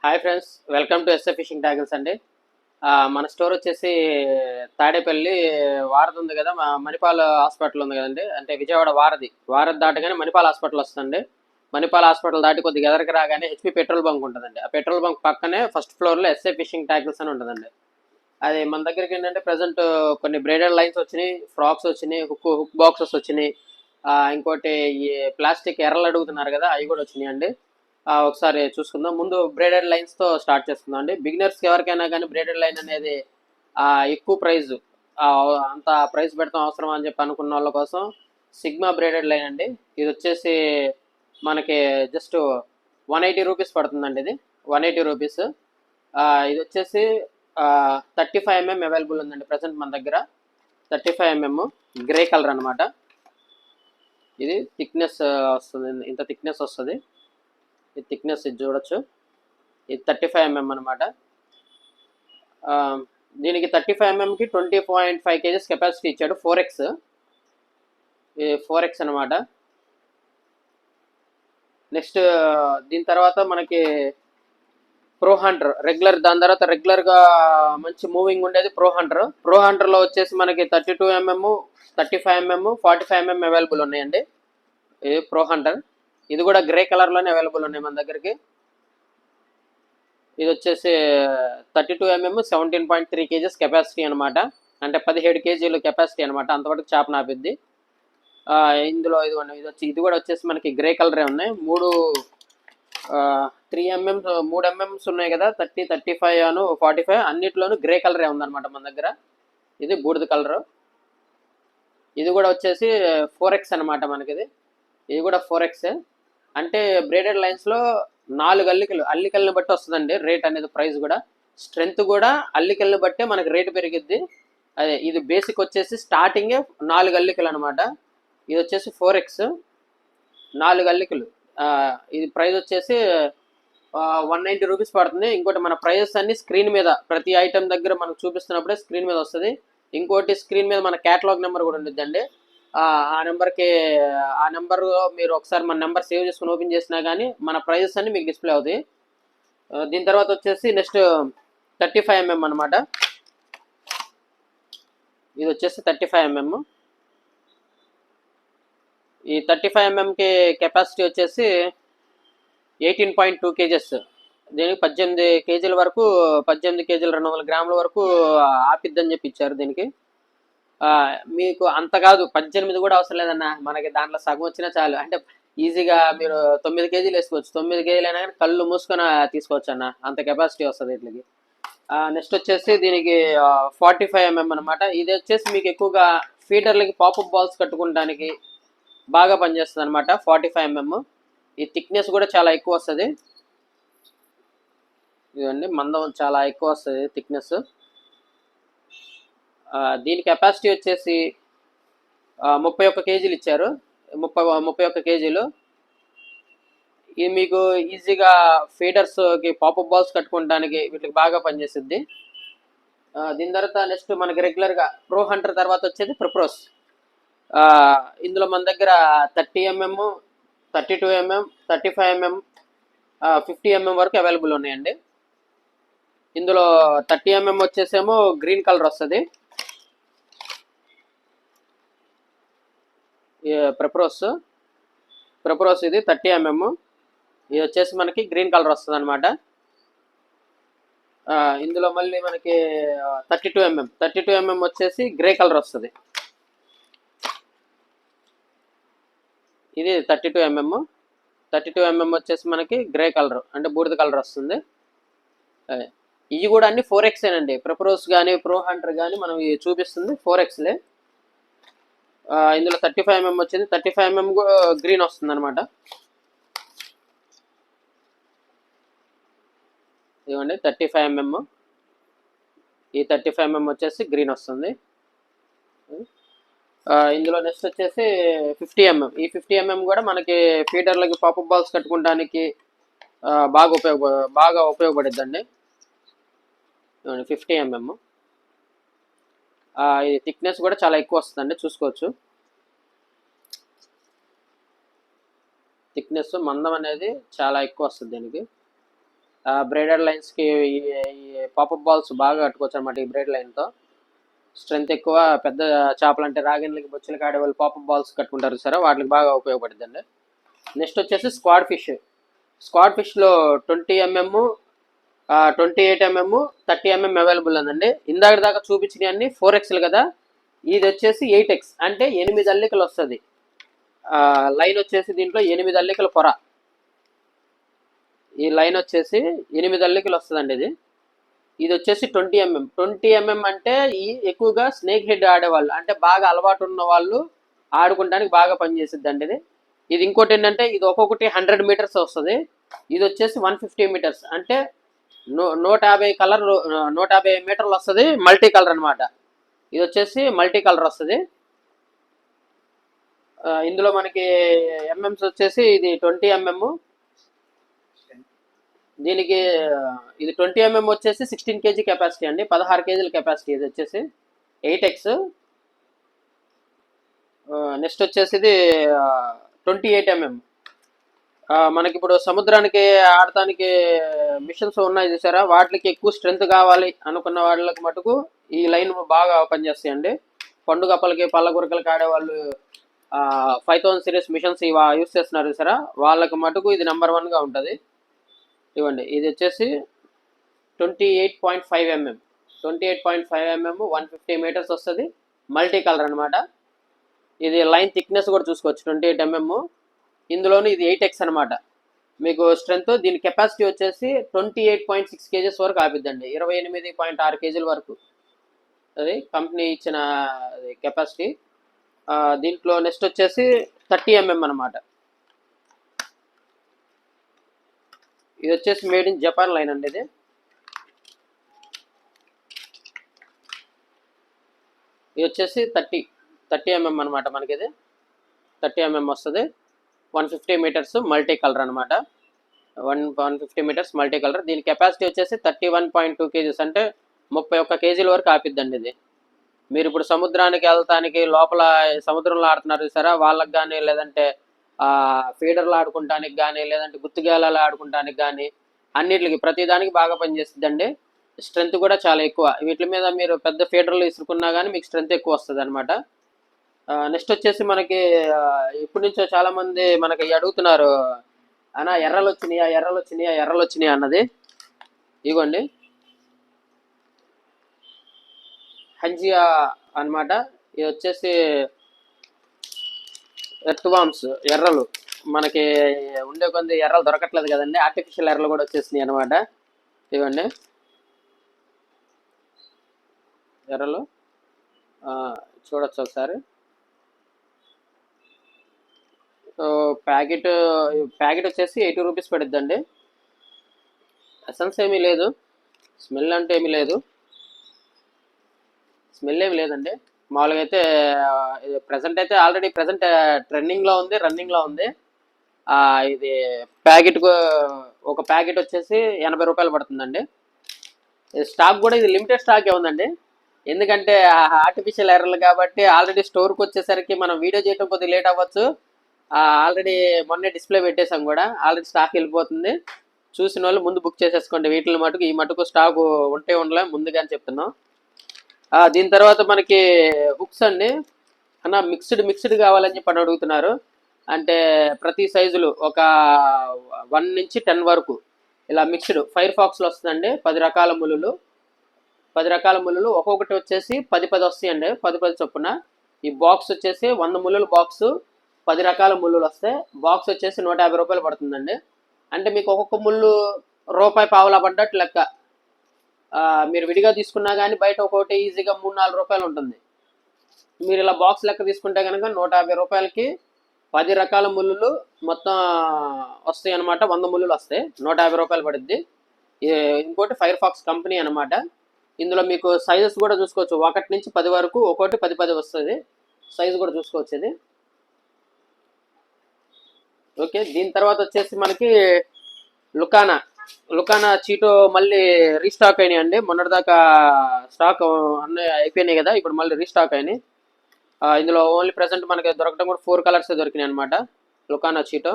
Hi friends, welcome to SA fishing tackles అండి. మన store వచ్చేసి తాడేపల్లి వారధి ఉంది కదా, మణిపాల్ హాస్పిటల్ ఉంది కదండి. అంటే విజయవాడ వారధి దాటగానే మణిపాల్ హాస్పిటల్ వస్తుందండి. మణిపాల్ హాస్పిటల్ దాటి కొద్దిగా ఎదరికి రాగానే హెచ్పి పెట్రోల్ బంక్ ఉంటుందండి. ఆ పెట్రోల్ బంక్ పక్కనే ఫస్ట్ ఫ్లోర్లో ఎస్ఏ ఫిషింగ్ ట్యాగిల్స్ అని ఉంటుందండి. అది మన దగ్గరికి ఏంటంటే ప్రజెంట్ కొన్ని బ్రేడెడ్ లైన్స్ వచ్చినాయి, ఫ్రాక్స్ వచ్చినాయి, హుక్ బాక్సెస్ వచ్చినాయి. ఇంకోటి ఈ ప్లాస్టిక్ ఎర్రలు అడుగుతున్నారు కదా, అవి కూడా వచ్చినాయి అండి. ఒకసారి చూసుకుందాం. ముందు బ్రేడెడ్ లైన్స్తో స్టార్ట్ చేసుకుందాం అండి. బిగినర్స్కి ఎవరికైనా కానీ బ్రేడెడ్ లైన్ అనేది ఎక్కువ ప్రైజ్, అంత ప్రైస్ పెడతాం అవసరం అని చెప్పి అనుకున్న వాళ్ళ కోసం సిగ్మా బ్రేడెడ్ లైన్ అండి. ఇది వచ్చేసి మనకి జస్ట్ 180 రూపీస్ పడుతుందండి. ఇది 180 రూపీస్. ఇది వచ్చేసి 35mm అవైలబుల్ ఉందండి ప్రజెంట్ మన దగ్గర. 35mm గ్రే కలర్ అనమాట. ఇది థిక్నెస్ వస్తుంది, ఇంత థిక్నెస్ వస్తుంది. ఈ థిక్నెస్ ఇది చూడొచ్చు. ఇది 35mm అనమాట. దీనికి 35mmకి 20.5 kgs కెపాసిటీ ఇచ్చాడు. 4x, ఇది 4x అనమాట. నెక్స్ట్ దీని తర్వాత మనకి ప్రో హంటర్ రెగ్యులర్, దాని తర్వాత రెగ్యులర్గా మంచి మూవింగ్ ఉండేది ప్రో హంటర్. ప్రో హంటర్లో వచ్చేసి మనకి 32mm, 35mm, 45mm అవైలబుల్ ఉన్నాయండి. ఇది ప్రో హంటర్. ఇది కూడా గ్రే కలర్లోనే అవైలబుల్ ఉన్నాయి మన దగ్గరికి. ఇది వచ్చేసి 32mm 17.3 kgs కెపాసిటీ అనమాట. అంటే 17 kgలు కెపాసిటీ అనమాట. అంతవరకు చేప నాపిద్ది. ఇందులో ఇది కూడా వచ్చేసి మనకి గ్రే కలరే ఉన్నాయి. 3mm 3mm ఉన్నాయి కదా, 30, 35, 45 అన్నిట్లోనూ గ్రే కలరే ఉందన్నమాట మన దగ్గర. ఇది బూడిద కలరు. ఇది కూడా వచ్చేసి 4x అనమాట మనకి. ఇది కూడా 4x. అంటే బ్రేడెడ్ లైన్స్లో 4 అల్లికల్ని బట్టి వస్తుందండి రేట్ అనేది. ప్రైస్ కూడా, స్ట్రెంత్ కూడా అల్లికల్ని బట్టే మనకి రేటు పెరిగిద్ది. అదే ఇది బేసిక్ వచ్చేసి స్టార్టింగే 4 అల్లికలు అనమాట. ఇది వచ్చేసి 4x, 4 అల్లికలు. ఇది ప్రైస్ వచ్చేసి 190 రూపీస్ పడుతుంది. ఇంకోటి మన ప్రైజెస్ అన్ని స్క్రీన్ మీద, ప్రతి ఐటెం దగ్గర మనకు చూపిస్తున్నప్పుడే స్క్రీన్ మీద వస్తుంది. ఇంకోటి స్క్రీన్ మీద మన క్యాటలాగ్ నెంబర్ కూడా ఉంటుందండి. ఆ నెంబర్ మీరు ఒకసారి మన నెంబర్ సేవ్ చేసుకుని ఓపెన్ చేసినా కానీ మన ప్రైజెస్ అన్ని మీకు డిస్ప్లే అవుతాయి. దీని తర్వాత వచ్చేసి నెక్స్ట్ 35mm అనమాట. ఇది వచ్చేసి 35mm. ఈ 35mmకి కెపాసిటీ వచ్చేసి 18.2 kgs. దీనికి 18 kgల వరకు, 18 kg 200 గ్రాముల వరకు ఆపిద్దని చెప్పి ఇచ్చారు దీనికి. మీకు అంత కాదు, 18 కూడా అవసరం లేదన్న, మనకి దాంట్లో సగం వచ్చినా చాలు. అంటే ఈజీగా మీరు 9 kgలు వేసుకోవచ్చు. 9 kgలు అయినా కానీ కళ్ళు మూసుకొని తీసుకోవచ్చు అన్న, అంత కెపాసిటీ వస్తుంది వీటికి. నెక్స్ట్ వచ్చేసి దీనికి 45mm అనమాట. ఇది వచ్చేసి మీకు ఎక్కువగా ఫీడర్లకి పాపప్ బాల్స్ కట్టుకోవడానికి బాగా పనిచేస్తుంది అనమాట. 45mm. ఈ థిక్నెస్ కూడా చాలా ఎక్కువ వస్తుంది. ఇదండి మందం చాలా ఎక్కువ వస్తుంది థిక్నెస్. దీని కెపాసిటీ వచ్చేసి 31 kgలు ఇచ్చారు. 31 kgలు. ఇది మీకు ఈజీగా ఫీడర్స్కి పాపప్ బాల్స్ కట్టుకోవడానికి వీటికి బాగా పనిచేస్తుంది. దీని తర్వాత నెక్స్ట్ మనకి రెగ్యులర్గా ప్రో హంటర్ తర్వాత వచ్చేది ప్రొప్రోస్. ఇందులో మన దగ్గర 30mm, 32mm, 35mm, 50mm వరకు అవైలబుల్ ఉన్నాయండి. ఇందులో 30mm వచ్చేసేమో గ్రీన్ కలర్ వస్తుంది. ప్రొప్రోస్ ఇది 30mm. ఇది వచ్చేసి మనకి గ్రీన్ కలర్ వస్తుంది అనమాట. ఇందులో మళ్ళీ మనకి 32mm వచ్చేసి గ్రే కలర్ వస్తుంది. ఇది 32mm వచ్చేసి మనకి గ్రే కలర్, అంటే బూడిద కలర్ వస్తుంది. ఇవి కూడా అన్ని 4x ఏనండి. ప్రొప్రోస్ కానీ ప్రో హంటర్ కానీ మనం చూపిస్తుంది 4xలే. ఇందులో 35mm వచ్చింది. 35mm గ్రీన్ వస్తుంది అనమాట. ఇవ్వండి 35mm. ఈ 35mm వచ్చేసి గ్రీన్ వస్తుంది. ఇందులో నెక్స్ట్ వచ్చేసి 50mm. ఈ 50mm కూడా మనకి ఫీడర్లకి పాపప్ బాల్స్ కట్టుకోవడానికి బాగా ఉపయోగపడిద్దండి. 50mm. ఈ థిక్నెస్ కూడా చాలా ఎక్కువ వస్తుందండి, చూసుకోవచ్చు. థిక్నెస్ మందం అనేది చాలా ఎక్కువ వస్తుంది దీనికి. బ్రైడెడ్ లైన్స్కి ఈ పాపప్ బాల్స్ బాగా కట్టుకోవచ్చు అనమాట. ఈ బ్రైడ్ లైన్తో స్ట్రెంత్ ఎక్కువ, పెద్ద చేపలు అంటే రాగిన్లకి బొచ్చులకి ఆడే వాళ్ళు పాపప్ బాల్స్ కట్టుకుంటారు సరే, వాటికి బాగా ఉపయోగపడుతుందండి. నెక్స్ట్ వచ్చేసి స్క్వాడ్ ఫిష్. స్క్వాడ్ ఫిష్లో 20 mm, 28 mm, 30 mm అవైలబుల్ ఉందండి. ఇందాక దాకా చూపించినవన్నీ 4X కదా, ఇది వచ్చేసి 8X, అంటే 8 అల్లికలు వస్తుంది. లైన్ వచ్చేసి దీంట్లో 8 అల్లికల పొర. ఈ లైన్ వచ్చేసి 8 అల్లికలు వస్తుందండి. ఇది వచ్చేసి 20 mm. 20 mm అంటే ఈ ఎక్కువగా స్నేక్ హెడ్ ఆడేవాళ్ళు, అంటే బాగా అలవాటు ఉన్న వాళ్ళు ఆడుకోవడానికి బాగా పనిచేసిద్ది అండి ఇది. ఇది ఇంకోటి ఏంటంటే ఇది ఒక్కొక్కటి 100 meters వస్తుంది. ఇది వచ్చేసి 150 meters, అంటే 150 కలర్ 150 మీటర్లు వస్తుంది. మల్టీ కలర్ అనమాట. ఇది వచ్చేసి మల్టీ కలర్ వస్తుంది. ఇందులో మనకి ఎంఎంస్ వచ్చేసి ఇది 20 mm. దీనికి ఇది 20 mm వచ్చేసి 16 kg కెపాసిటీ అండి, 16 kg కెపాసిటీ. ఇది వచ్చేసి 8X. నెక్స్ట్ వచ్చేసి ఇది 28 mm. మనకి ఇప్పుడు సముద్రానికి ఆడటానికి మిషన్స్ ఉన్నాయి చూసారా, వాటికి ఎక్కువ స్ట్రెంత్ కావాలి అనుకున్న వాళ్ళకి మటుకు ఈ లైన్ బాగా పనిచేస్తాయండి. పండు కప్పలకి పళ్ళ గురకలకి ఆడేవాళ్ళు 5000 సిరీస్ మిషన్స్ ఇవి యూస్ చేస్తున్నారు చూసారా, వాళ్ళకి మటుకు ఇది నెంబర్ 1గా ఉంటుంది. ఇవ్వండి, ఇది వచ్చేసి 28.5 mm. 28.5 mm 150 meters వస్తుంది. మల్టీ కలర్ అనమాట. ఇది లైన్ థిక్నెస్ కూడా చూసుకోవచ్చు, 28 mm. ఇందులోని ఇది 8X అనమాట. మీకు స్ట్రెంత్ దీని కెపాసిటీ వచ్చేసి 28.6 kgs వరకు ఆపిద్దండి, 28.6 kg వరకు. అది కంపెనీ ఇచ్చిన కెపాసిటీ. దీంట్లో నెక్స్ట్ వచ్చేసి 30 mm అనమాట. ఇది వచ్చేసి మేడ్ ఇన్ జపాన్ లైన్ అండి. ఇది వచ్చేసి 30 mm అనమాట. మనకి ఇది 30 mm వస్తుంది. 150 meters మల్టీ కలర్ అనమాట. 150 meters మల్టీ కలర్. దీని కెపాసిటీ వచ్చేసి 31.2 kgs, అంటే 31 kg వరకు ఆపిద్దండి ఇది. మీరు ఇప్పుడు సముద్రానికి వెళ్తానికి లోపల సముద్రంలో ఆడుతున్నారు సరే, వాళ్ళకి కానీ లేదంటే ఫీడర్లు ఆడుకుంటానికి కానీ లేదంటే గుత్తుగేలాలు ఆడుకుంటానికి కానీ అన్నిటికి ప్రతిదానికి బాగా పనిచేస్తుందండి. స్ట్రెంత్ కూడా చాలా ఎక్కువ. వీటి మీద మీరు పెద్ద ఫీడర్లు ఇసుకున్నా కానీ మీకు స్ట్రెంత్ ఎక్కువ వస్తుంది అనమాట. నెక్స్ట్ వచ్చేసి మనకి ఇప్పటి నుంచో చాలా మంది మనకి అడుగుతున్నారు, అన్నా ఎర్రలు వచ్చినాయా అన్నది. ఇగోండి, హంజియా అనమాట. ఇది వచ్చేసి ఎర్త్ వామ్స్, ఎర్రలు. మనకి ఉండే కొంది ఎర్రలు దొరకట్లేదు కదండి, ఆర్టిఫిషియల్ ఎర్రలు కూడా వచ్చేసినాయి అనమాట. ఇవ్వండి ఎర్రలు, చూడొచ్చు ఒకసారి. సో ప్యాకెట్ వచ్చేసి 80 రూపీస్ పడుద్దండి. ఎసెన్స్ ఏమీ లేదు, స్మెల్ అంటే ఏమీ లేదు, స్మెల్ ఏమి లేదండి. మామూలుగా అయితే ప్రజెంట్ అయితే ఆల్రెడీ ప్రజెంట్ ట్రెండింగ్లో ఉంది, రన్నింగ్లో ఉంది. ఇది ఒక ప్యాకెట్ వచ్చేసి 80 రూపాయలు పడుతుందండి. స్టాక్ కూడా ఇది లిమిటెడ్ స్టాకే ఉందండి, ఎందుకంటే ఆర్టిఫిషియల్ ఎర్రలు కాబట్టి ఆల్రెడీ స్టోర్కి వచ్చేసరికి మనం వీడియో చేయడం కొద్దిగా లేట్ అవ్వచ్చు. ఆల్రెడీ మొన్నే డిస్ప్లే పెట్టేసాం కూడా, ఆల్రెడీ స్టాక్ వెళ్ళిపోతుంది. చూసిన వాళ్ళు ముందు బుక్ చేసేసుకోండి. వీటిని మటుకు ఈ మటుకు స్టాక్ ఉంటే ఉండలే ముందుగానే చెప్తున్నాం. దీని తర్వాత మనకి హుక్స్ అండి. అన్న మిక్స్డ్ కావాలని చెప్పి అడుగుతున్నారు. అంటే ప్రతి సైజులు ఒక 1 నుంచి 10 వరకు ఇలా మిక్స్డ్ ఫైర్ ఫాక్స్లో వస్తుందండి. 10 రకాల ముళ్ళు ఒక్కొక్కటి వచ్చేసి 10 వస్తాయండి, 10 చొప్పున. ఈ బాక్స్ వచ్చేసి 100 ముళ్ళుల బాక్స్, 10 రకాల ముళ్ళులు వస్తాయి. బాక్స్ వచ్చేసి 150 రూపాయలు పడుతుందండి. అంటే మీకు ఒక్కొక్క ముళ్ళు రూపాయి పావులా పడ్డట్టు లెక్క. మీరు విడిగా తీసుకున్నా కానీ బయట ఒక్కొక్కటి ఈజీగా 3-4 రూపాయలు ఉంటుంది. మీరు ఇలా బాక్స్ లెక్క తీసుకుంటే కనుక 150 రూపాయలకి 10 రకాల ముళ్ళు మొత్తం వస్తాయి అనమాట. 100 ముళ్ళు వస్తాయి, 150 రూపాయలు పడుద్ది. ఇంకోటి ఫైర్ ఫాక్స్ కంపెనీ అనమాట. ఇందులో మీకు సైజెస్ కూడా చూసుకోవచ్చు, 1 నుంచి 10 వరకు, ఒక్కోటి 10 వస్తుంది. సైజు కూడా చూసుకోవచ్చు ఇది. ఓకే, దీని తర్వాత వచ్చేసి మనకి లుకానా చీటో మళ్ళీ రీస్టాక్ అయినాయి అండి. మొన్నటిదాకా స్టాక్ అన్నీ అయిపోయినాయి కదా, ఇప్పుడు మళ్ళీ రీస్టాక్ అయినాయి. ఇందులో ఓన్లీ ప్రెసెంట్ మనకి దొరకడం కూడా 4 కలర్స్ దొరికినాయి అనమాట. లుకానా చీటో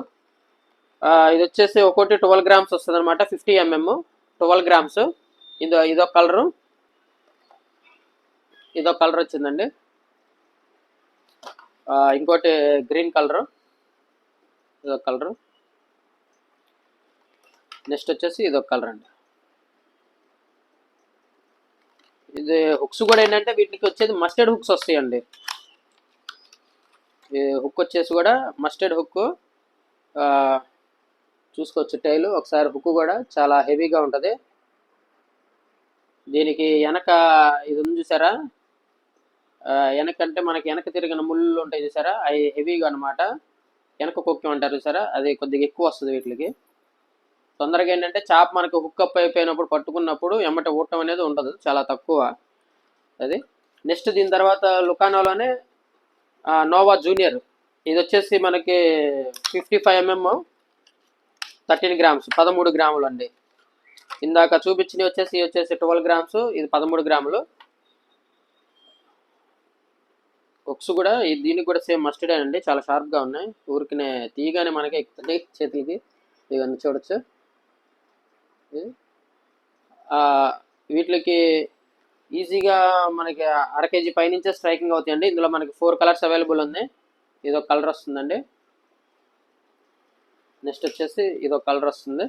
ఇది వచ్చేసి ఒకటి 12 గ్రామ్స్ వస్తుంది అనమాట, 50 mm 12 గ్రామ్స్. ఇదొక కలరు, ఇదొక కలర్ వచ్చిందండి. ఇంకోటి గ్రీన్ కలరు, ఇదొక కలరు. నెక్స్ట్ వచ్చేసి ఇదొక కలర్ అండి. ఇది హుక్స్ కూడా ఏంటంటే వీటికి వచ్చేది మస్టర్డ్ హుక్స్ వస్తాయండి. ఈ హుక్ వచ్చేసి కూడా మస్టర్డ్ హుక్. చూసుకోవచ్చు టైలు ఒకసారి. హుక్ కూడా చాలా హెవీగా ఉంటుంది. దీనికి వెనక ఇది ఉంది చూసారా, వెనకంటే మనకి వెనక తిరిగిన ముళ్ళు ఉంటాయి చూసారా, అవి హెవీగా అనమాట. వెనక కుక్కి అంటారు చూసారా, అది కొద్దిగా ఎక్కువ వస్తుంది వీటికి. తొందరగా ఏంటంటే చాప్ మనకు హుక్ అప్ అయిపోయినప్పుడు పట్టుకున్నప్పుడు ఎమ్మట ఊటం అనేది ఉండదు, చాలా తక్కువ అది. నెక్స్ట్ దీని తర్వాత లుకానోలోనే నోవా జూనియర్. ఇది వచ్చేసి మనకి 55 mm 13 గ్రామ్స్, 13 గ్రాములు అండి. ఇందాక చూపించినవి వచ్చేసి 12 గ్రామ్స్, ఇది 13 గ్రాములు. హుక్స్ కూడా దీనికి కూడా సేమ్ మస్టర్డే అండి, చాలా షార్ప్గా ఉన్నాయి. ఊరికినే తీయగానే మనకి ఎక్కుతాయి చేతులకి. ఇవన్నీ చూడొచ్చు. వీటికి ఈజీగా మనకి 1/2 kg పైనుంచే స్ట్రైకింగ్ అవుతాయండి. ఇందులో మనకి 4 కలర్స్ అవైలబుల్ ఉంది. ఇదొక కలర్ వస్తుందండి. నెక్స్ట్ వచ్చేసి ఇదొక కలర్ వస్తుంది.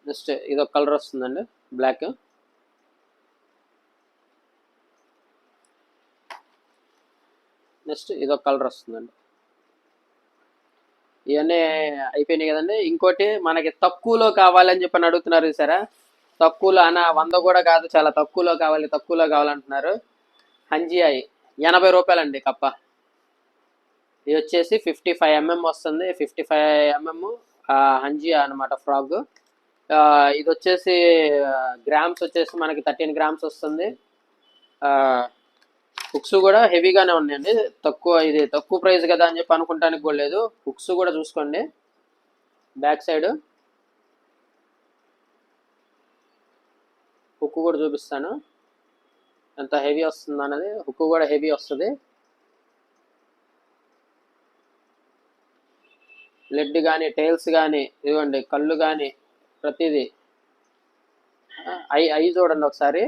నెక్స్ట్ ఇదొక కలర్ వస్తుందండి, బ్లాక్. నెక్స్ట్ ఇదొక కలర్ వస్తుందండి. ఇవన్నీ అయిపోయినాయి కదండి. ఇంకోటి మనకి తక్కువలో కావాలని చెప్పని అడుగుతున్నారు సరే, తక్కువలో 100 కూడా కాదు, చాలా తక్కువలో కావాలంటున్నారు. హంజియాయి 80 రూపాయలండి కప్ప. ఇది వచ్చేసి 55 mm వస్తుంది, 55 mm హంజియా అనమాట ఫ్రాగ్. ఇది వచ్చేసి గ్రామ్స్ వచ్చేసి మనకి 13 గ్రామ్స్ వస్తుంది. హుక్స్ కూడా హెవీగానే ఉన్నాయండి. ఇది తక్కువ ప్రైస్ కదా అని చెప్పి అనుకుంటానికి కూడా లేదు. హుక్స్ కూడా చూసుకోండి బ్యాక్ సైడ్. హుక్ కూడా చూపిస్తాను ఎంత హెవీ వస్తుంది అన్నది. హుక్ కూడా హెవీ వస్తుంది. లెడ్ కానీ టైల్స్ కానీ ఇవ్వండి, కళ్ళు కానీ ప్రతిదీ. అవి చూడండి ఒకసారి,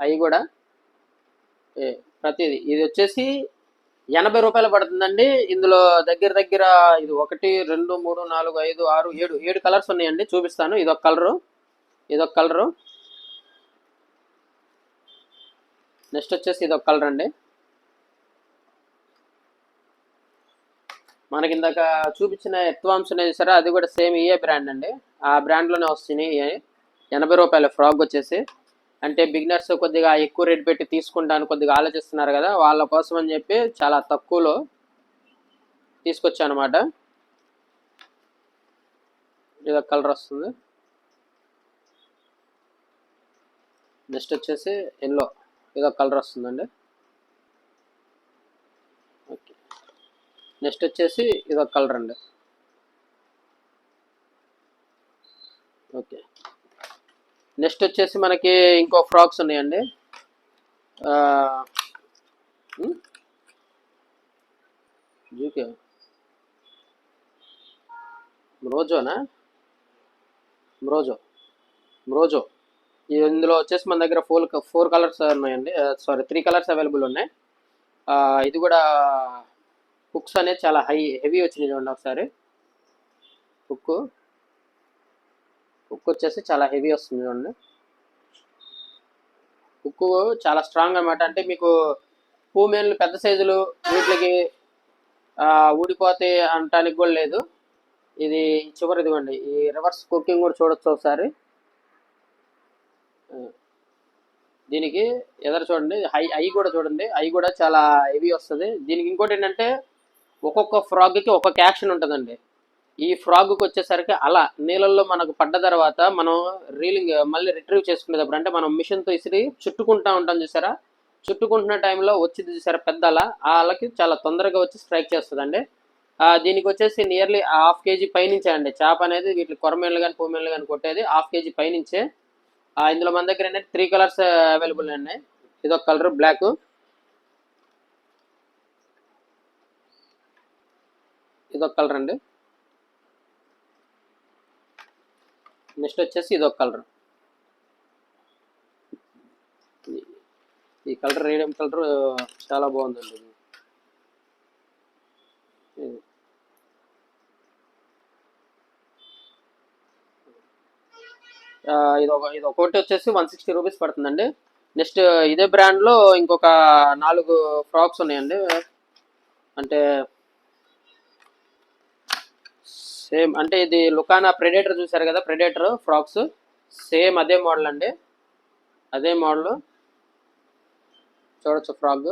అవి కూడా ప్రతిదీ. ఇది వచ్చేసి 80 రూపాయలు పడుతుందండి. ఇందులో దగ్గర ఇది 1 2 3 4 5 6 7 కలర్స్ ఉన్నాయండి, చూపిస్తాను. ఇదొక కలరు. నెక్స్ట్ వచ్చేసి ఇదొక కలర్ అండి. మనకి ఇందాక చూపించిన ఎత్వామ్స్ అనేది సరే, అది కూడా సేమ్ ఇయే బ్రాండ్ అండి. ఆ బ్రాండ్లోనే వస్తున్నాయి. 80 రూపాయలు ఫ్రాక్ వచ్చేసి. అంటే బిగినర్స్ కొద్దిగా ఎక్కువ రేట్ పెట్టి తీసుకుంటాను కొద్దిగా ఆలోచిస్తున్నారు కదా, వాళ్ళ కోసం అని చెప్పి చాలా తక్కువలో తీసుకొచ్చాను అనమాట. ఇదొక కలర్ వస్తుంది. నెక్స్ట్ వచ్చేసి ఎల్లో, ఇదొక కలర్ వస్తుందండి. ఓకే. నెక్స్ట్ వచ్చేసి ఇదొక కలర్ అండి. ఓకే. నెక్స్ట్ వచ్చేసి మనకి ఇంకో ఫ్రాక్స్ ఉన్నాయండి. జూకే మ్రోజో. ఇందులో వచ్చేసి మన దగ్గర 4 కలర్స్ ఉన్నాయండి, సారీ 3 కలర్స్ అవైలబుల్ ఉన్నాయి. ఇది కూడా హుక్స్ అనేది చాలా హెవీ వచ్చినాయి చూడండి ఒకసారి. హుక్ వచ్చేసి చాలా హెవీ వస్తుంది చూడండి. హుక్ చాలా స్ట్రాంగ్ అనమాట. అంటే మీకు పూమేన్లు పెద్ద సైజులు వీటికి ఊడిపోతే అనటానికి కూడా లేదు. ఇది చివరి ఇదిగోండి, ఈ రివర్స్ కుకింగ్ కూడా చూడొచ్చు ఒకసారి. దీనికి ఎదురు చూడండి, అవి కూడా చూడండి, అవి కూడా చాలా హెవీ వస్తుంది. దీనికి ఇంకోటి ఏంటంటే ఒక్కొక్క ఫ్రాగ్కి ఒక్కొక్క యాక్షన్ ఉంటుందండి. ఈ ఫ్రాగ్కి వచ్చేసరికి అలా నీళ్ళల్లో మనకు పడ్డ తర్వాత మనం రీలింగ్ మళ్ళీ రిట్రీవ్ చేసుకునేటప్పుడు, అంటే మనం మిషన్తో ఇసిరి చుట్టుకుంటా ఉంటాం చూసారా, చుట్టుకుంటున్న టైంలో వచ్చింది చూసారా పెద్ద అలా, ఆ అలకి చాలా తొందరగా వచ్చి స్ట్రైక్ చేస్తుందండి. దీనికి వచ్చేసి నియర్లీ 1/2 kg పైనుంచే అండి చేప అనేది. వీటి కొరమేళ్ళు కానీ పూమేళ్ళు కానీ కొట్టేది 1/2 kg పైనుంచే. ఇందులో మన దగ్గర ఏంటంటే 3 కలర్స్ అవైలబుల్ ఉన్నాయి. ఇదొక కలర్ బ్లాక్. ఇదొక కలర్ అండి. నెక్స్ట్ వచ్చేసి ఇదొక కలర్. ఈ కలర్ రేడియం కలర్ చాలా బాగుందండి. ఇది ఒకటి వచ్చేసి 160 రూపీస్ పడుతుందండి. నెక్స్ట్ ఇదే బ్రాండ్లో ఇంకొక 4 ఫ్రాక్స్ ఉన్నాయండి. అంటే సేమ్ అంటే ఇది లుకానా ప్రెడేటర్ చూసారు కదా, ప్రెడేటర్ ఫ్రాక్స్ సేమ్ అదే మోడల్ అండి. అదే మోడల్ చూడొచ్చు. ఫ్రాక్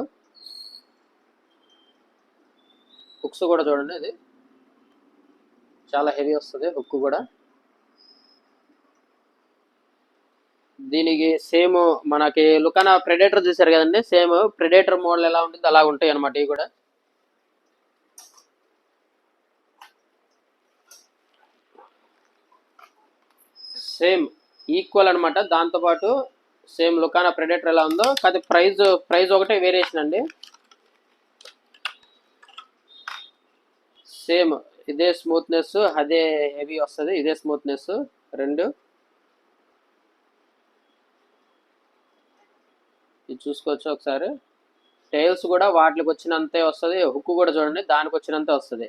హుక్స్ కూడా చూడండి, ఇది చాలా హెవీ వస్తుంది హుక్ కూడా. దీనికి సేమ్ మనకి లుకానా ప్రెడేటర్ చూసారు కదండి, సేమ్ ప్రెడేటర్ మోడల్ ఎలా ఉంటుంది అలా ఉంటాయి అనమాట ఇవి కూడా. సేమ్ ఈక్వల్ అనమాట. దాంతోపాటు సేమ్ లుకానా ప్రెడేటర్ ఎలా ఉందో కాదు, ప్రైజ్ ఒకటే వేరియేషన్ అండి. సేమ్ ఇదే స్మూత్నెస్, అదే హెవీ వస్తుంది, ఇదే స్మూత్నెస్ రెండు. ఇది చూసుకోవచ్చు ఒకసారి. టైల్స్ కూడా వాటికి వచ్చినంతే వస్తుంది, హుక్ కూడా చూడండి దానికి వచ్చినంతే వస్తుంది.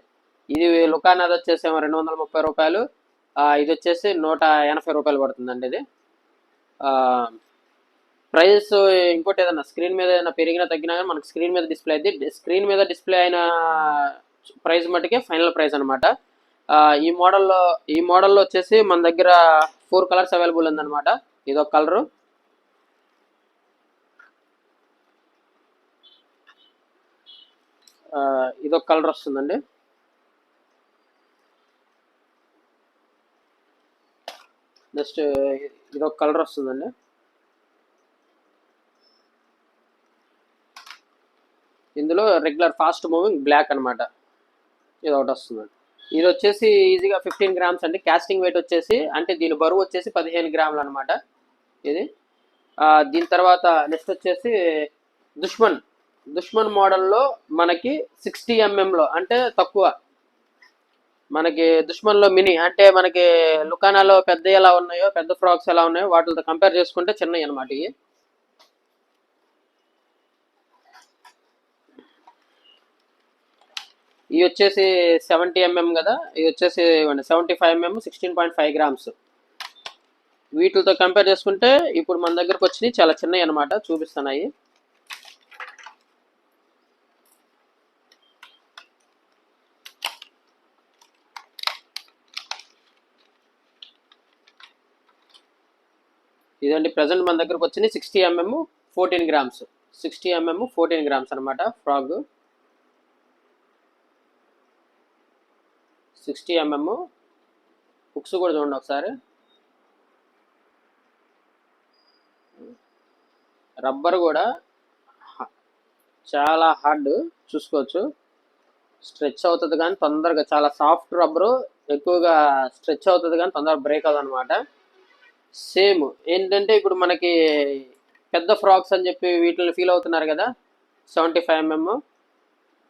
ఇది లుకానాది వచ్చేసేమో 230 రూపాయలు, ఇది వచ్చేసి 180 రూపాయలు పడుతుందండి ఇది. ప్రైస్ ఇంకోటి ఏదైనా స్క్రీన్ మీద ఏదైనా పెరిగినా తగ్గినా కానీ మనకు స్క్రీన్ మీద డిస్ప్లే అయింది. స్క్రీన్ మీద డిస్ప్లే అయిన ప్రైస్ మటుకే ఫైనల్ ప్రైస్ అనమాట. ఈ మోడల్లో వచ్చేసి మన దగ్గర 4 కలర్స్ అవైలబుల్ ఉందన్నమాట. ఇదొక కలరు, ఇదొక కలర్ వస్తుందండి. నెక్స్ట్ ఇదొక కలర్ వస్తుందండి. ఇందులో రెగ్యులర్ ఫాస్ట్ మూవింగ్ బ్లాక్ అనమాట. ఇది ఒకటి వస్తుందండి. ఇది వచ్చేసి ఈజీగా 15 గ్రామ్స్ అండి. కాస్టింగ్ వెయిట్ వచ్చేసి అంటే దీని బరువు వచ్చేసి 15 గ్రాములు అనమాట ఇది. దీని తర్వాత నెక్స్ట్ వచ్చేసి దుష్మన్ మోడల్లో మనకి 60 ఎంఎంలో అంటే తక్కువ. మనకి దుష్మన్లో మినీ అంటే మనకి లుకానాలో పెద్ద ఎలా ఉన్నాయో, పెద్ద ఫ్రాక్స్ ఎలా ఉన్నాయో వాటితో కంపేర్ చేసుకుంటే చిన్నవి అనమాట ఇవి. ఇవి వచ్చేసి 70 ఎంఎం కదా, ఇది వచ్చేసి 75 ఎంఎం 16.5 గ్రామ్స్. వీటితో కంపేర్ చేసుకుంటే ఇప్పుడు మన దగ్గరకు వచ్చినాయి చాలా చిన్నవి అనమాట, చూపిస్తున్నాయి. ఇదండి ప్రజెంట్ మన దగ్గరకు వచ్చినాయి 60 ఎంఎం 14 గ్రామ్స్. 60 ఎంఎం 14 గ్రామ్స్ అనమాట ఫ్రాక్. 60 ఎంఎం. హుక్స్ కూడా చూడండి ఒకసారి. రబ్బర్ కూడా చాలా హార్డ్, చూసుకోవచ్చు. స్ట్రెచ్ అవుతుంది కానీ తొందరగా, చాలా సాఫ్ట్ రబ్బరు, ఎక్కువగా స్ట్రెచ్ అవుతుంది కానీ తొందరగా బ్రేక్ అవ్వదు అనమాట. సేమ్ ఏంటంటే ఇప్పుడు మనకి పెద్ద ఫ్రాక్స్ అని చెప్పి వీటిని ఫీల్ అవుతున్నారు కదా, 75 ఎంఎం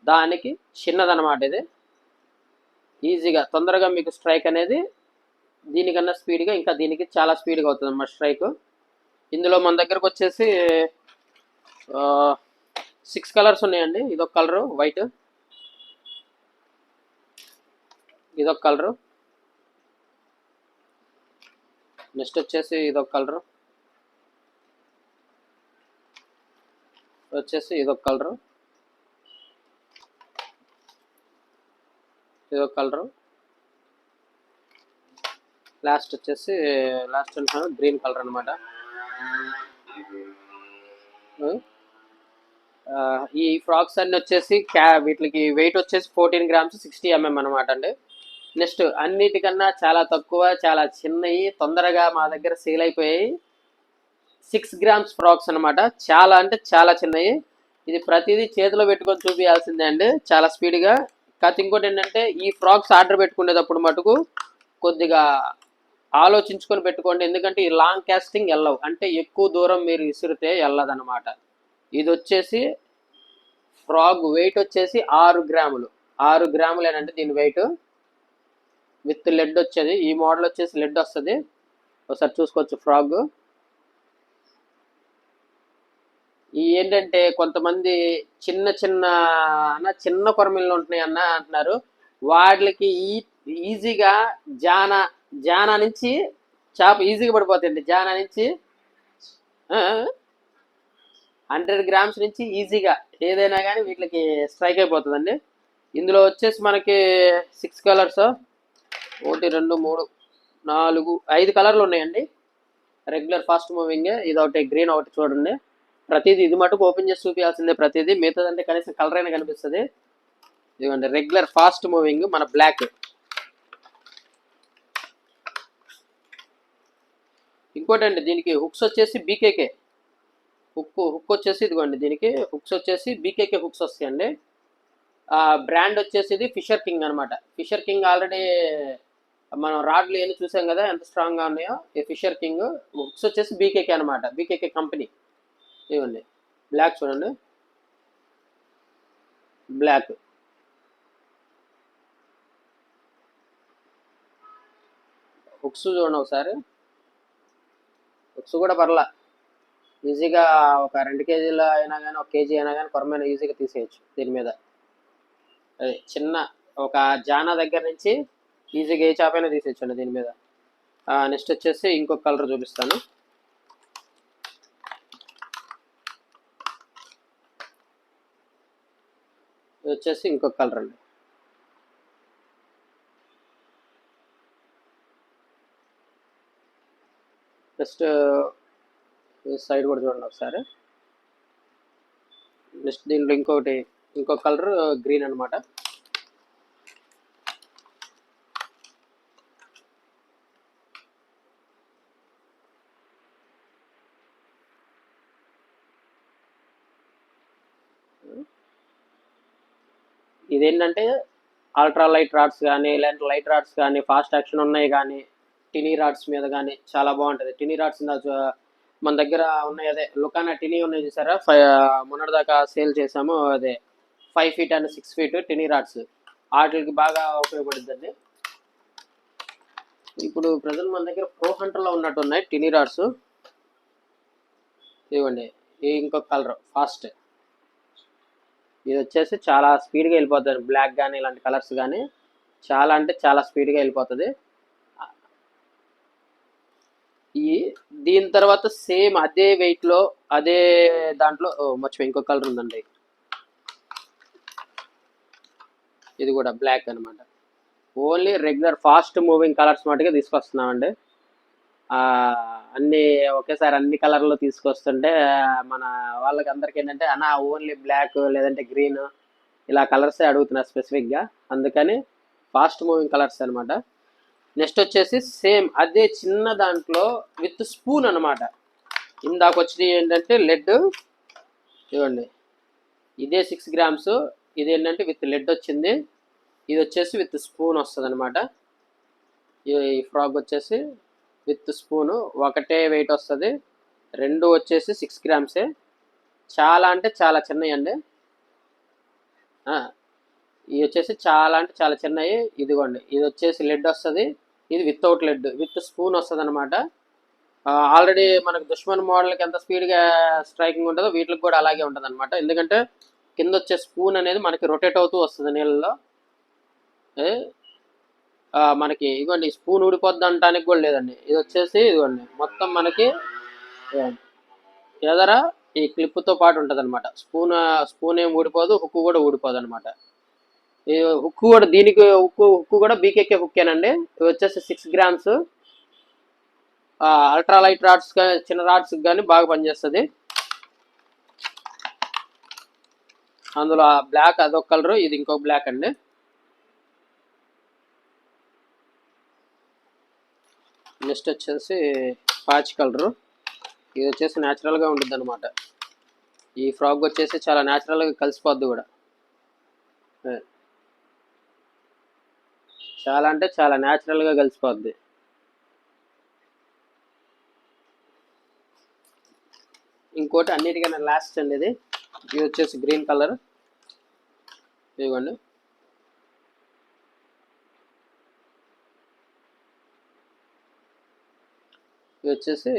దానికి చిన్నదనమాట ఇది. ఈజీగా తొందరగా మీకు స్ట్రైక్ అనేది దీనికన్నా స్పీడ్గా, ఇంకా దీనికి చాలా స్పీడ్గా అవుతుంది అన్నమాట స్ట్రైక్. ఇందులో మన దగ్గరకు వచ్చేసి 6 కలర్స్ ఉన్నాయండి. ఇదొక కలరు వైట్, ఇదొక కలరు, నెక్స్ట్ వచ్చేసి ఇదొక కలరు, వచ్చేసి ఇదొక కలరు, ఇదొక కలరు, లాస్ట్ వచ్చేసి గ్రీన్ కలర్ అనమాట. ఈ ఫ్రాక్స్ అన్ని వచ్చేసి వీటికి వెయిట్ వచ్చేసి 14 గ్రామ్స్ 60 ఎంఎం అనమాట అండి. నెక్స్ట్ అన్నిటికన్నా చాలా తక్కువ, చాలా చిన్నవి, తొందరగా మా దగ్గర సేల్ అయిపోయాయి 6 గ్రామ్స్ ఫ్రాక్స్ అనమాట. చాలా అంటే చాలా చిన్నవి. ఇది ప్రతిదీ చేతిలో పెట్టుకొని చూపించాల్సిందే అండి, చాలా స్పీడ్గా. కాకపోతే ఇంకోటి ఏంటంటే ఈ ఫ్రాక్స్ ఆర్డర్ పెట్టుకునేటప్పుడు మటుకు కొద్దిగా ఆలోచించుకొని పెట్టుకోండి, ఎందుకంటే ఈ లాంగ్ కాస్టింగ్ వెళ్ళవు, అంటే ఎక్కువ దూరం మీరు విసిరితే వెళ్ళదన్నమాట. ఇది వచ్చేసి ఫ్రాక్ వెయిట్ వచ్చేసి 6 గ్రాములు. 6 గ్రాములేనండి దీని వెయిట్. విత్ లెడ్ వచ్చేది. ఈ మోడల్ వచ్చేసి లెడ్ వస్తుంది. ఒకసారి చూసుకోవచ్చు ఫ్రాగ్. ఈ ఏంటంటే కొంతమంది చిన్న చిన్న చిన్న కొరమిళ్ళు ఉంటున్నాయి అన్న అంటున్నారు. వాటికి ఈజీగా జానా జానా నుంచి చేప ఈజీగా పడిపోతుంది. జానా నుంచి 100 గ్రామ్స్ నుంచి ఈజీగా ఏదైనా కానీ వీటికి స్ట్రైక్ అయిపోతుందండి. ఇందులో వచ్చేసి మనకి 6 కలర్స్, 1 2 3 4 5 కలర్లు ఉన్నాయండి. Regular fast moving. ఇది ఒకటి గ్రీన్, ఒకటి చూడండి. ప్రతిదీ ఇది మటుకు ఓపెన్ చేసి చూపించాల్సిందే. ప్రతిదీ మిగతాదంటే కనీసం కలర్ అయినా కనిపిస్తుంది. ఇదిగోండి రెగ్యులర్ ఫాస్ట్ మూవింగ్ మన బ్లాక్. ఇంకోటండి దీనికి హుక్స్ వచ్చేసి బీకేకే హుక్ వచ్చేసి ఇదిగోండి. దీనికి హుక్స్ వచ్చేసి బీకేకే హుక్స్ వస్తాయండి. బ్రాండ్ వచ్చేసి ఇది ఫిషర్ కింగ్ అనమాట. ఫిషర్ కింగ్ ఆల్రెడీ మనం రాడ్లు ఏమి చూసాం కదా ఎంత స్ట్రాంగ్గా ఉన్నాయో. ఈ ఫిషర్ కింగ్ హుక్స్ వచ్చేసి బీకేకే అనమాట. బీకేకే కంపెనీ. ఇవ్వండి బ్లాక్ చూడండి. బ్లాక్ హుక్స్ చూడండి ఒకసారి. హుక్స్ కూడా పర్లా, ఈజీగా ఒక 2 కేజీలు అయినా కానీ 1 కేజీ అయినా కానీ కొరమైన ఈజీగా తీసేయచ్చు దీని మీద. అది చిన్న ఒక జానా దగ్గర నుంచి ఈజీగా ఏ చేపైనా తీసేయచ్చండి దీని మీద. నెక్స్ట్ వచ్చేసి ఇంకొక కలర్ చూపిస్తాను. ఇది వచ్చేసి ఇంకొక కలర్ అండి. నెక్స్ట్ సైడ్ కూడా చూడండి ఒకసారి. నెక్స్ట్ దీంట్లో ఇంకొక కలర్ గ్రీన్ అనమాట. ఇదేంటంటే అల్ట్రా లైట్ రాడ్స్ కానీ ఇలాంటి లైట్ రాడ్స్ కానీ ఫాస్ట్ యాక్షన్ ఉన్నాయి కానీ టినీ రాడ్స్ మీద కానీ చాలా బాగుంటుంది. టినీ రాడ్స్ మన దగ్గర ఉన్నాయి. అదే లుకానా టినీ ఉన్నాయి చూసారా, మొన్నటిదాకా సేల్ చేసాము. అదే 5 feet and 6 feet tiny rods వాటికి బాగా ఉపయోగపడుతుందండి. ఇప్పుడు ప్రజెంట్ మన దగ్గర ప్రో హంటర్లో ఉన్నట్టు ఉన్నాయి టినీ రాడ్స్. ఇవ్వండి ఇంకొక కలర్ ఫాస్ట్. ఇది వచ్చేసి చాలా స్పీడ్గా వెళ్ళిపోతుంది. బ్లాక్ కానీ ఇలాంటి కలర్స్ కానీ చాలా అంటే చాలా స్పీడ్గా వెళ్ళిపోతుంది. దీని తర్వాత సేమ్ అదే వెయిట్లో అదే దాంట్లో మర్చిపోయి ఇంకో కలర్ ఉందండి. ఇది కూడా బ్లాక్ అనమాట. Only regular fast moving colours మటుగా తీసుకొస్తున్నామండి. అన్ని ఒకేసారి అన్ని కలర్లో తీసుకొస్తుంటే మన వాళ్ళకి అందరికి ఏంటంటే ఓన్లీ బ్లాక్ లేదంటే గ్రీన్ ఇలా కలర్సే అడుగుతున్నారు స్పెసిఫిక్గా. అందుకని ఫాస్ట్ మూవింగ్ కలర్స్ అనమాట. నెక్స్ట్ వచ్చేసి సేమ్ అదే చిన్న దాంట్లో విత్ స్పూన్ అనమాట. ఇందాక వచ్చినవి ఏంటంటే లెడ్. ఇవ్వండి ఇదే 6 grams. ఇది ఏంటంటే విత్ లెడ్ వచ్చింది. ఇది వచ్చేసి విత్ స్పూన్ వస్తుంది అనమాట. ఈ ఫ్రాగ్ వచ్చేసి విత్ స్పూను ఒకటే వెయిట్ వస్తుంది. 2 వచ్చేసి 6 grams. చాలా అంటే చాలా చిన్నవి అండి. ఇవి వచ్చేసి చాలా అంటే చాలా చిన్నవి. ఇదిగోండి ఇది వచ్చేసి లెడ్ వస్తుంది. ఇది వితౌట్ లెడ్ విత్ స్పూన్ వస్తుంది అనమాట. ఆల్రెడీ మనకు దుష్మన్ మోడల్కి ఎంత స్పీడ్గా స్ట్రైకింగ్ ఉంటుందో వీటికి కూడా అలాగే ఉంటుంది అనమాట. ఎందుకంటే కింద వచ్చే స్పూన్ అనేది మనకి రొటేట్ అవుతూ వస్తుంది నీళ్ళలో. మనకి ఇదిగోండి స్పూన్ ఊడిపోద్ది అనడానికి కూడా లేదండి. ఇది వచ్చేసి ఇదిగోండి మొత్తం మనకి ఎదర ఈ క్లిప్తో పాటు ఉంటుంది అనమాట. స్పూన్ ఏం ఊడిపోదు, హుక్కు కూడా ఊడిపోదు అనమాట. ఈ హుక్కు కూడా దీనికి హుక్కు కూడా బీకేకే హుక్కేనండి. ఇది వచ్చేసి 6 grams. అల్ట్రా లైట్ రాడ్స్ కానీ చిన్న రాడ్స్ కానీ బాగా పనిచేస్తుంది. అందులో బ్లాక్ అదొక కలరు, ఇది ఇంకొక బ్లాక్ అండి. నెక్స్ట్ వచ్చేసి పాచ్ కలరు. ఇది వచ్చేసి న్యాచురల్గా ఉంటుంది అనమాట. ఈ ఫ్రాక్ వచ్చేసి చాలా న్యాచురల్గా కలిసిపోద్ది కూడా. చాలా అంటే చాలా న్యాచురల్గా కలిసిపోద్ది. ఇంకోటి అన్నిటికన్నా లాస్ట్ అండి. ఇది వచ్చేసి గ్రీన్ కలర్. ఇదిగోండి ఇది వచ్చేసి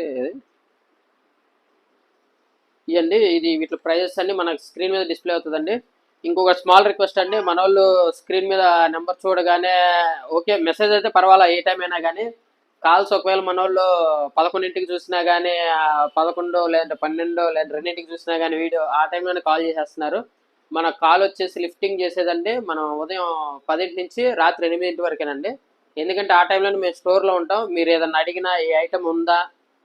ఇవ్వండి, ఇది వీటి ప్రైజెస్ అన్ని మనకి స్క్రీన్ మీద డిస్ప్లే అవుతుందండి. ఇంకొక స్మాల్ రిక్వెస్ట్ అండి, మన వాళ్ళు స్క్రీన్ మీద నెంబర్ చూడగానే ఓకే, మెసేజ్ అయితే పర్వాలా ఏ టైం అయినా కానీ, కాల్స్ ఒకవేళ మన వాళ్ళు 11ంటికి చూసినా కానీ, 11 లేదంటే 12 లేదంటే 2ంటికి చూసినా కానీ వీడియో ఆ టైంలోనే కాల్ చేసేస్తున్నారు. మన కాల్ వచ్చేసి లిఫ్టింగ్ చేసేదండి మనం ఉదయం 10 నుంచి రాత్రి 8 వరకేనండి. ఎందుకంటే ఆ టైంలోనే మేము స్టోర్లో ఉంటాం. మీరు ఏదన్నా అడిగినా ఏ ఐటమ్ ఉందా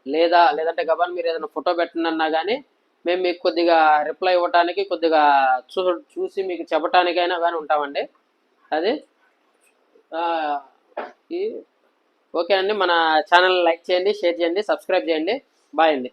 లేదా, లేదంటే గబాన్ మీరు ఏదైనా ఫోటో పెట్టనన్నా కానీ మేము మీకు కొద్దిగా రిప్లై ఇవ్వడానికి కొద్దిగా చూ చూసి మీకు చెప్పడానికైనా కానీ ఉంటామండి. అది ఆ, ఈ ఓకే అండి, మన ఛానల్ లైక్ చేయండి, షేర్ చేయండి, సబ్స్క్రైబ్ చేయండి. బాయ్ అండి.